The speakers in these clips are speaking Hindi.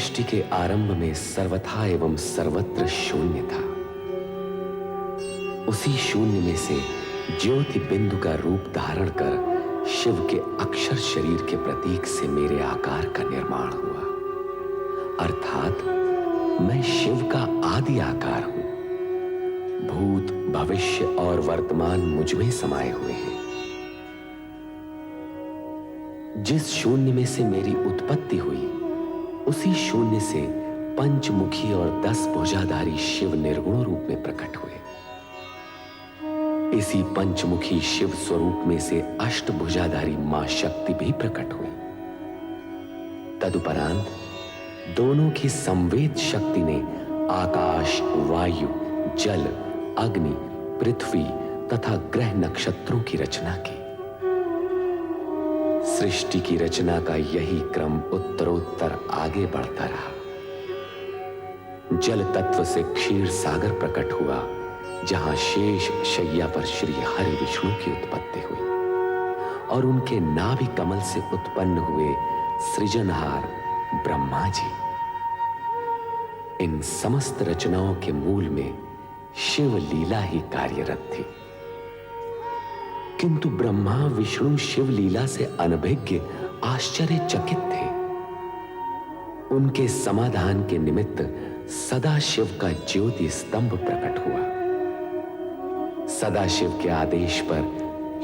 सृष्टि के आरंभ में सर्वथा एवं सर्वत्र शून्य था। उसी शून्य में से ज्योति बिंदु का रूप धारण कर शिव के अक्षर शरीर के प्रतीक से मेरे आकार का निर्माण हुआ, अर्थात मैं शिव का आदि आकार हूं। भूत, भविष्य और वर्तमान मुझ में समाये हुए हैं। जिस शून्य में से मेरी उत्पत्ति हुई, उसी शून्य से पंचमुखी और 10 भुजाधारी शिव निर्गुण रूप में प्रकट हुए। इसी पंचमुखी शिव स्वरूप में से अष्टभुजाधारी मां शक्ति भी प्रकट हुई। तदुपरांत दोनों की संवेद शक्ति ने आकाश, वायु, जल, अग्नि, पृथ्वी तथा ग्रह नक्षत्रों की रचना की। सृष्टि की रचना का यही क्रम उत्तरोत्तर आगे बढ़ता रहा। जल तत्व से क्षीर सागर प्रकट हुआ, जहां शेष शैया पर श्री हरि विष्णु की उत्पत्ति हुई और उनके नाभि कमल से उत्पन्न हुए सृजनहार ब्रह्मा जी। इन समस्त रचनाओं के मूल में शिव लीला ही कार्यरत थी, किंतु ब्रह्मा विष्णु शिव लीला से अनभिज्ञ आश्चर्यचकित थे। उनके समाधान के निमित्त सदा शिव का ज्योति स्तंभ प्रकट हुआ। सदाशिव के आदेश पर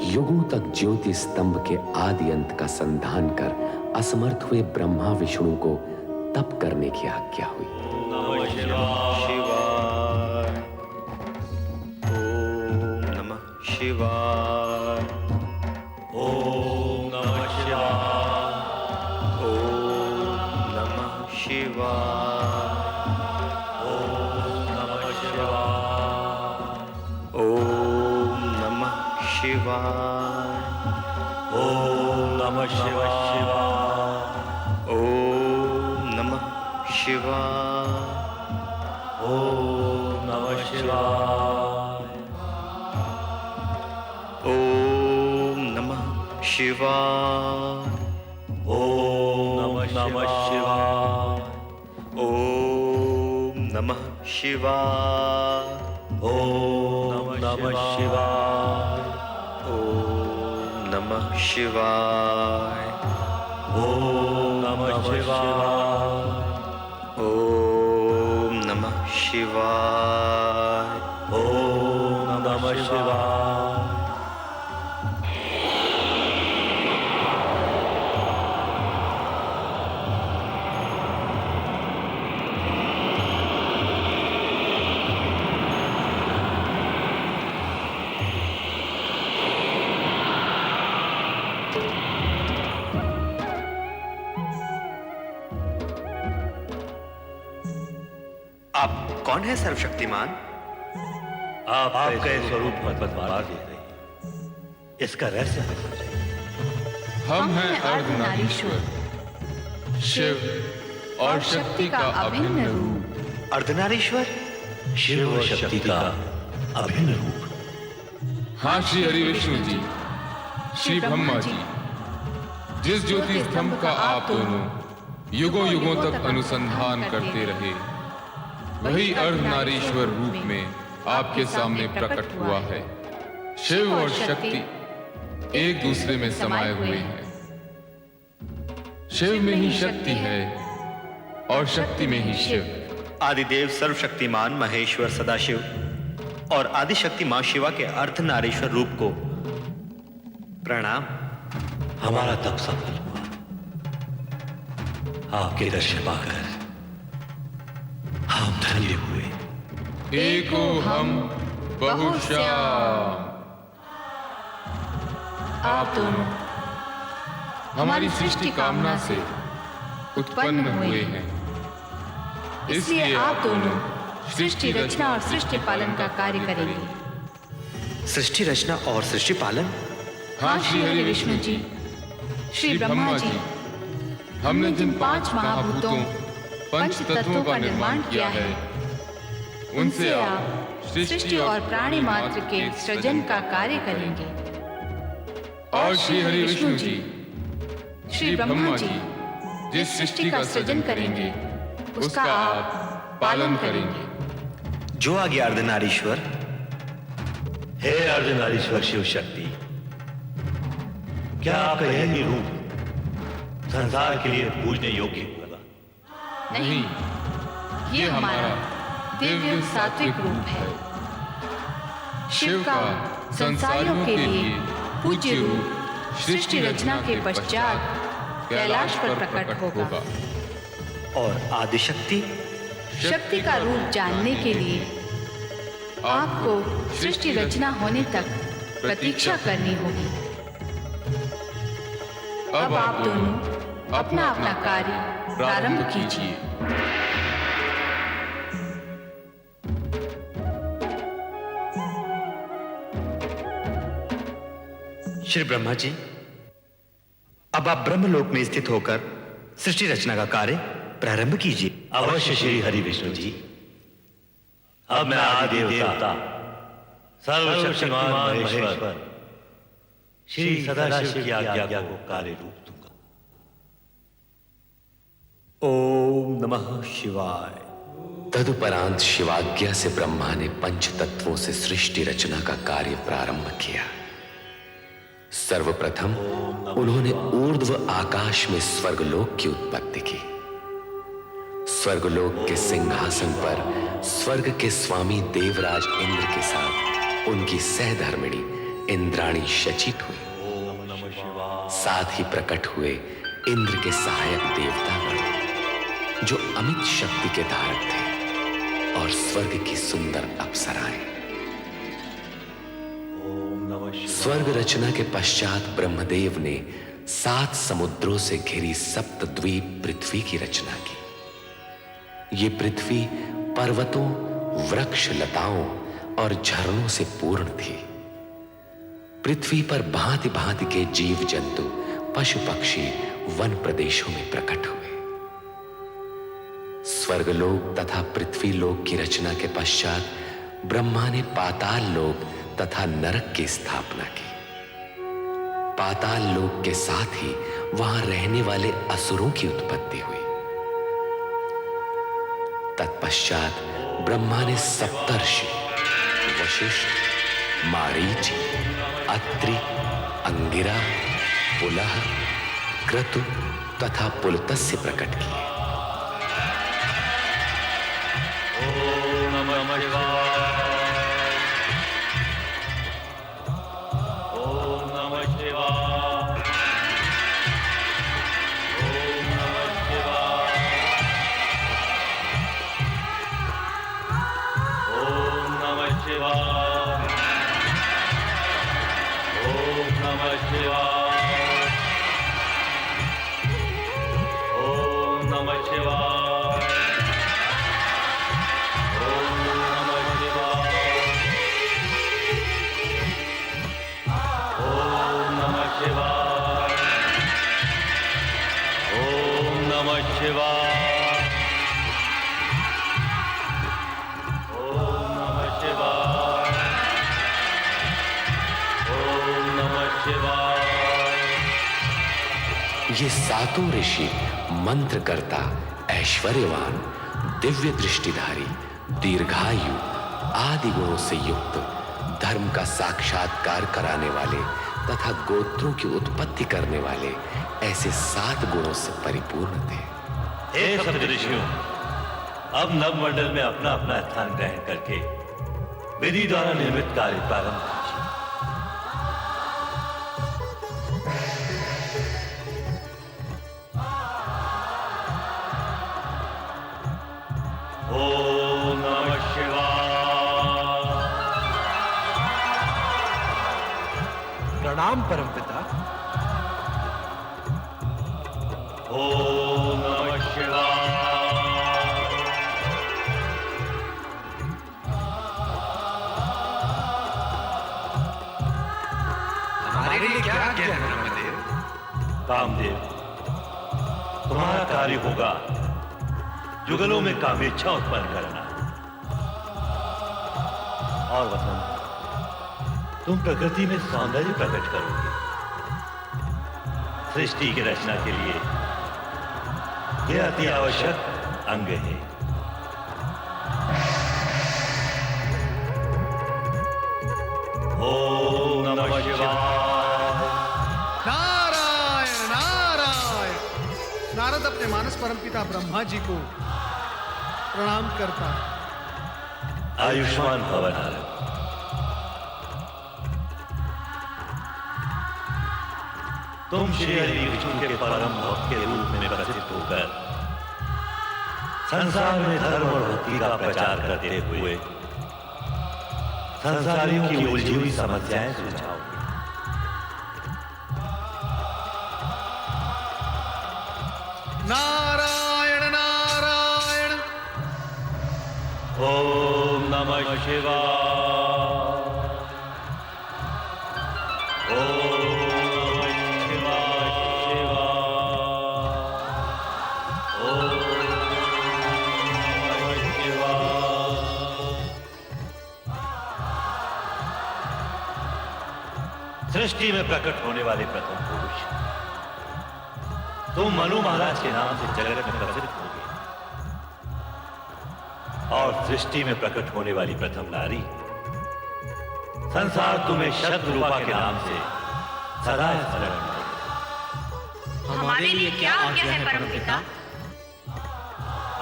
युगों तक ज्योति स्तंभ के आदि अंत का संधान कर असमर्थ हुए ब्रह्मा विष्णु को तप करने की आज्ञा हुई। नमः शिवाय। ओम नमः शिवाय। ओम नमः शिवाय। ओम नमः शिवाय। ओम नमः शिवाय। ओम नमः शिवाय। ओम नमः शिवाय। ओम नमः शिवाय। ओम नमः शिवाय। ओम नमः शिवाय। ओम नमः शिवाय। ओम नमः शिवाय। ओम नमः शिवाय। ओम नमः शिवाय। ओम नमः शिवाय। ओम नमः शिवाय। ओम नमः शिवाय। आप कौन है सर्वशक्तिमान? आपका स्वरूप बता दे रही, इसका रहस्य बताइए। हम हैं अर्धनारीश्वर, शिव और शक्ति का अभिन्न रूप। अर्धनारीश्वर? शिव और शक्ति का अभिन्न रूप। हाँ श्री हरि विष्णु जी, श्री ब्रह्मा जी, जिस ज्योति स्तंभ का आप दोनों युगों युगों तक अनुसंधान करते रहे, वही अर्धनारीश्वर रूप में आपके सामने प्रकट हुआ है। शिव और शक्ति एक दूसरे में समाये हुए हैं। शिव में ही शक्ति है और शक्ति में ही शिव। आदिदेव सर्वशक्तिमान महेश्वर सदाशिव और आदिशक्ति मां शिवा के अर्धनारीश्वर रूप को प्रणाम। हमारा तप सफल हुआ। आपके दर्शन पाकर हम धन्य हुए। एको हम बहुश्याम। आप दोनों हमारी सृष्टि कामना से उत्पन्न हुए हैं, इसलिए आप दोनों सृष्टि रचना और सृष्टि पालन का कार्य करेंगे। सृष्टि रचना और सृष्टि पालन? हाँ श्री हरि विष्णु जी, श्री ब्रह्मा जी, हमने जिन 5 महाभूतों, पंच तत्वों का निर्माण किया है, उनसे आप सृष्टि और प्राणी मात्र के सृजन का कार्य करेंगे। और श्री हरि विष्णु जी, श्री ब्रह्मा जी जिस सृष्टि का सृजन करेंगे, उसका आप पालन करेंगे। जो आगे अर्धनारीश्वर। हे अर्धनारीश्वर शिव शक्ति, क्या आपका यही रूप संसार के लिए पूजने योग्य होगा? नहीं, ये हमारा दिव्य सात्विक रूप है। शिव का संसारियों के लिए पूज्य रूप सृष्टि रचना के पश्चात कैलाश पर प्रकट होगा। और आदिशक्ति शक्ति का रूप जानने के लिए आपको सृष्टि रचना होने तक प्रतीक्षा करनी होगी। अब आप दोनों अपना अपना कार्य प्रारंभ कीजिए। श्री ब्रह्मा जी, अब आप ब्रह्मलोक में स्थित होकर सृष्टि रचना का कार्य प्रारंभ कीजिए। अवश्य श्री हरि विष्णु जी। अब मैं आदि देवता सर्वशक्तिमान महेश्वर श्री सदाशिव की आज्ञा को कार्य रूप दूंगा। ओम नमः शिवाय। तदुपरांत शिवाज्ञा से ब्रह्मा ने पंच तत्वों से सृष्टि रचना का कार्य प्रारंभ किया। सर्वप्रथम उन्होंने ऊर्ध्व आकाश में स्वर्गलोक की उत्पत्ति की। स्वर्गलोक के सिंहासन पर स्वर्ग के स्वामी देवराज इंद्र के साथ उनकी सहधर्मिणी इंद्राणी शचित हुई। साथ ही प्रकट हुए इंद्र के सहायक देवतागण जो अमित शक्ति के धारक थे, और स्वर्ग की सुंदर अप्सराएं। स्वर्ग रचना के पश्चात ब्रह्मदेव ने 7 समुद्रों से घिरी सप्तद्वीप पृथ्वी की रचना की। ये पृथ्वी पर्वतों, वृक्ष, लताओं और झरनों से पूर्ण थी। पृथ्वी पर भांति भांति के जीव जंतु, पशु पक्षी वन प्रदेशों में प्रकट हुए। स्वर्गलोक तथा पृथ्वी लोक की रचना के पश्चात ब्रह्मा ने पाताल लोक तथा नरक की स्थापना की। पाताल लोक के साथ ही वहां रहने वाले असुरों की उत्पत्ति हुई। तत्पश्चात ब्रह्मा ने सप्तर्षि वशिष्ठ, मारीच, अत्रि, अंगिरा, पुलह, क्रतु तथा पुलत्स्य प्रकट किए। ओम नमः शिवाय। ओम नमः शिवाय। ओम नमः शिवाय। ओम नमः शिवाय। ओम नमः शिवाय। ओम नमः शिवाय। ओम नमः शिवाय। ओम नमः शिवाय। ओम नमः शिवाय। ओम नमः शिवाय। ओम नमः शिवाय। ये सातों ऋषि मंत्रकर्ता, ऐश्वर्यवान, दिव्य दृष्टिधारी, दीर्घायु आदि गुणों से युक्त, धर्म का साक्षात्कार कराने वाले तथा गोत्रों की उत्पत्ति करने वाले ऐसे 7 गुणों से परिपूर्ण थे। हे सप्तऋषियों, अब नवमंडल में अपना अपना स्थान ग्रहण करके विधि द्वारा निर्मित कार्य प्रारंभ कीजिए। ओम नमः शिवाय। प्रणाम परमपिता। ओम नमः शिवाय। हमारे लिए क्या आज्ञा है ब्रह्मदेव? कामदेव, तुम्हारा कार्य होगा युगलों में कामेच्छा उत्पन्न करना। और वसंत, तुम प्रकृति में सौंदर्य प्रकट करोगे। सृष्टि की रचना के लिए यह अति आवश्यक अंग है। ओम नमः शिवाय। नारायण नारायण। नारद अपने मानस परमपिता ब्रह्मा जी को प्रणाम करता। आयुष्मान भव नारद। तुम श्री हरि विष्णु के परम भक्त के रूप में प्रसिद्ध होकर संसार में धर्म और भक्ति का प्रचार करते हुए संसारियों की उलझी हुई समस्याएं सुलझाओगे। नारायण नारायण। ओम नमः शिवाय। ओम नमः शिवाय शिवाय। ओम नमः शिवाय। सृष्टि में प्रकट होने वाले प्रथम पुरुष तुम मनु महाराज के नाम से जगत में प्रसिद्ध होगे और सृष्टि में प्रकट होने वाली प्रथम नारी संसार तुम्हें शब्द रूपा के नाम से सदा स्मरण करेगा। हमारे लिए क्या आज्ञा है परमपिता?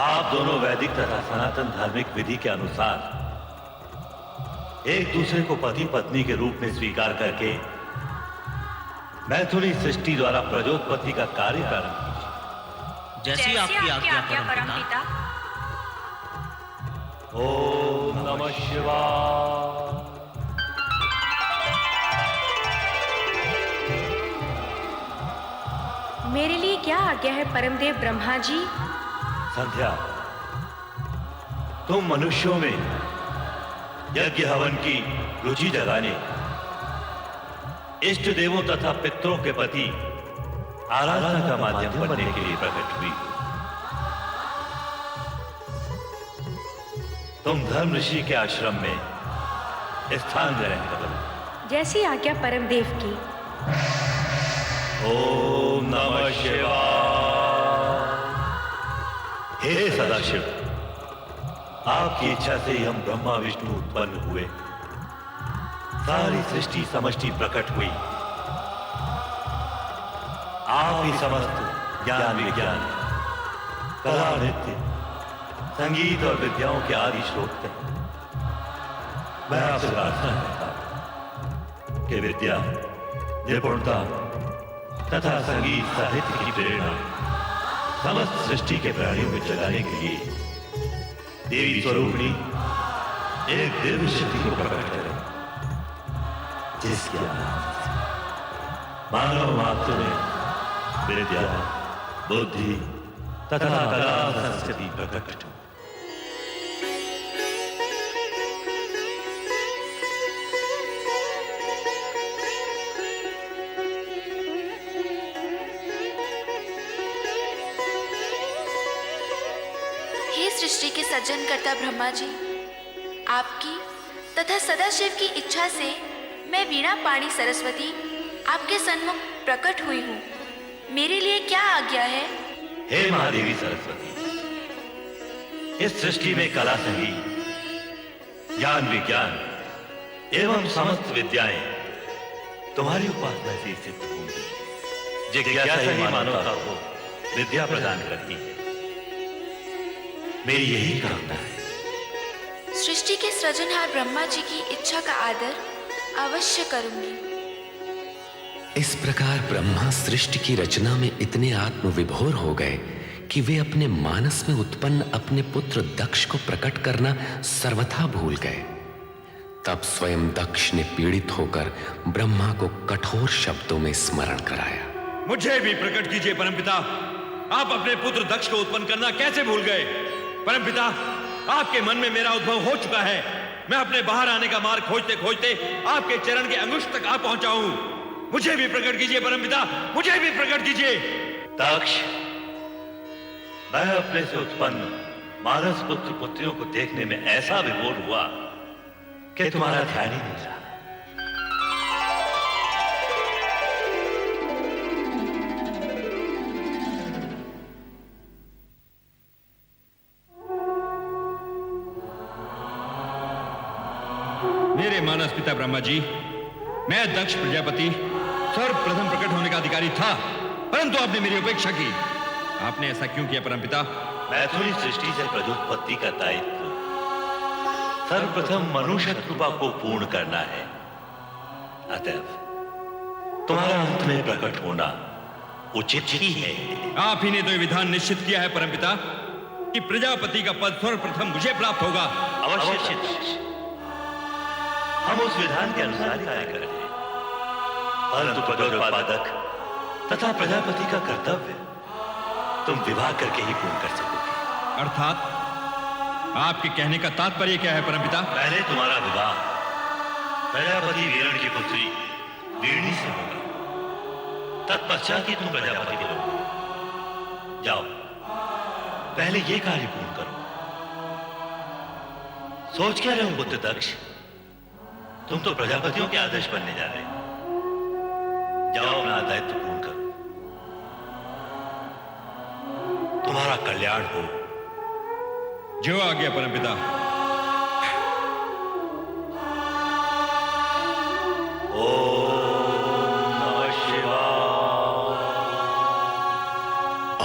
आप दोनों वैदिक तथा सनातन धार्मिक विधि के अनुसार एक दूसरे को पति पत्नी के रूप में स्वीकार करके मैथुनी सृष्टि द्वारा प्रजोत्पत्ति का कार्य प्रारंभ कीजिए। जैसी आपकी आज्ञा परमपिता। ओम नमः शिवाय। मेरे लिए क्या आज्ञा है परमदेव ब्रह्मा जी? संध्या, तुम मनुष्यों में यज्ञ हवन की रुचि जगाने इष्ट देवों तथा पितरों के प्रति आराधना का माध्यम बनने के लिए प्रकट हुई। तुम धर्म ऋषि के आश्रम में स्थान ग्रहण करो। जैसी आज्ञा परमदेव की। ओम नमः शिवाय। हे सदाशिव, आपकी इच्छा से ही हम ब्रह्मा विष्णु उत्पन्न हुए। सारी सृष्टि समष्टि प्रकट हुई। आप ही समस्त ज्ञान विज्ञान कला नृत्य संगीत और विद्याओं के आदि स्रोत हैं। मैं आपसे प्रार्थना करता हूं कि विद्या निपुणता तथा संगीत साहित्य की प्रेरणा समस्त सृष्टि के प्राणियों में जगाने के लिए देवी स्वरूपिणी एक दिव्य शक्ति को प्रकट करें, जिसके मानव मात्र में विद्या बुद्धि तथा कला संस्कृति प्रकट हो। हे सृष्टि के सृजनकर्ता ब्रह्मा जी, आपकी तथा सदाशिव की इच्छा से मैं वीणा पाणी सरस्वती आपके सन्मुख प्रकट हुई हूँ। मेरे लिए क्या आज्ञा है? हे महादेवी सरस्वती, इस सृष्टि में कला संगीत ज्ञान विज्ञान एवं समस्त विद्याएं तुम्हारी उपासना से सिद्ध होंगी। जिज्ञासा ही मानवता को विद्या प्रदान करती है। मेरी यही कामना है। सृष्टि के सृजनहार ब्रह्मा जी की इच्छा का आदर अवश्य करूंगी। इस प्रकार ब्रह्मा सृष्टि की रचना में इतने आत्मविभोर हो गए कि वे अपने मानस में उत्पन्न अपने पुत्र दक्ष को प्रकट करना सर्वथा भूल गए। तब स्वयं दक्ष ने पीड़ित होकर ब्रह्मा को कठोर शब्दों में स्मरण कराया। मुझे भी प्रकट कीजिए परमपिता। आप अपने पुत्र दक्ष को उत्पन्न करना कैसे भूल गए? परमपिता, आपके मन में मेरा उद्भव हो चुका है। मैं अपने बाहर आने का मार्ग खोजते खोजते आपके चरण के अंगुष्ठ तक आ पहुंचा हूं। मुझे भी प्रकट कीजिए परमपिता, मुझे भी प्रकट कीजिए। दक्ष, मैं अपने से उत्पन्न मानस पुत्र पुत्रियों को देखने में ऐसा विभोर हुआ कि तुम्हारा ध्यान ही नहीं रहा। मेरे मानस पिता ब्रह्मा जी, मैं दक्ष प्रजापति सर्वप्रथम प्रकट होने का अधिकारी था, परंतु आपने मेरी उपेक्षा की। आपने ऐसा क्यों किया परमपिता? मैथुनी सृष्टि से प्रदुत्पत्ति का दायित्व सर्वप्रथम मनुष्य कृपा को पूर्ण करना है। अतएव तुम्हारा अंत में प्रकट होना उचित ही है। आप ही ने तो ये विधान निश्चित किया है परमपिता कि प्रजापति का पद सर्वप्रथम मुझे प्राप्त होगा। अवश्य दक्ष, हम उस विधान के अनुसार ही कार्य करेंगे, परंतु पदोत्पादक तथा प्रजापति का कर्तव्य तुम विवाह करके ही पूर्ण कर सकोगे। अर्थात आपके कहने का तात्पर्य क्या है परमपिता? पहले तुम्हारा विवाह प्रजापति वीरण की पुत्री वीरणी से होगा, तत्पश्चात ही तुम प्रजापति बनोगे। जाओ, पहले ये कार्य पूर्ण करो। सोच क्या रहे हो पुत्र दक्ष, तुम तो प्रजापतियों के आदर्श बनने जा रहे हो। जाओ, अपना दायित्व पूर्ण करो। तुम्हारा कल्याण हो। जो आ गया परमपिता।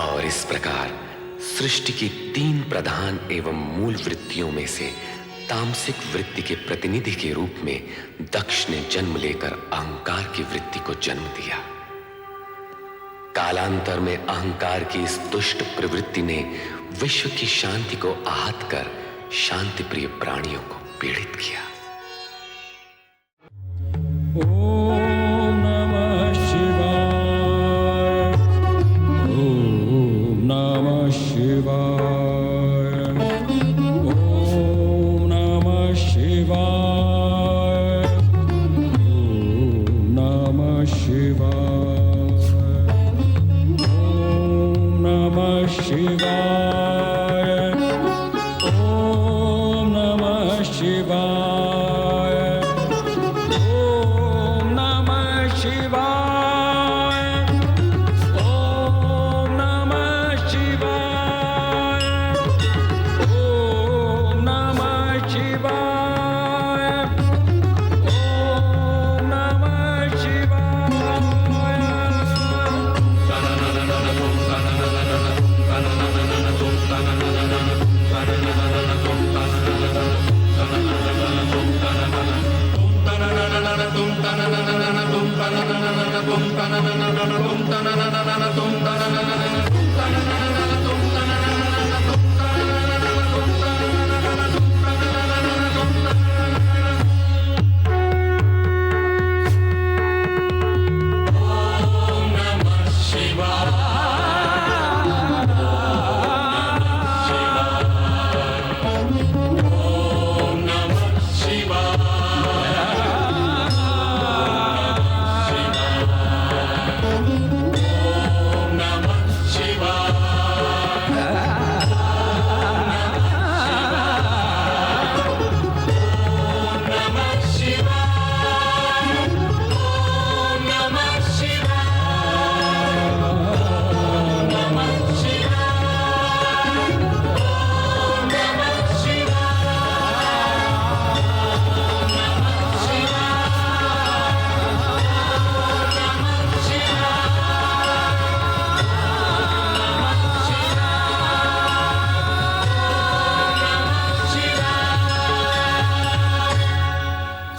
और इस प्रकार सृष्टि की 3 प्रधान एवं मूल वृत्तियों में से तामसिक वृत्ति के प्रतिनिधि के रूप में दक्ष ने जन्म लेकर अहंकार की वृत्ति को जन्म दिया। कालांतर में अहंकार की इस दुष्ट प्रवृत्ति ने विश्व की शांति को आहत कर शांति प्रिय प्राणियों को पीड़ित किया। ओम नमः शिवाय, ओम नमः शिवाय, ओम नमः शिवाय, ओम नमः शिवाय, ओम नमः शिवाय, ओम नमः शिवाय, ओम नमः शिवाय, ओम नमः शिवाय, ओम नमः शिवाय,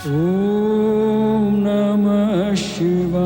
ओम नमः शिवाय।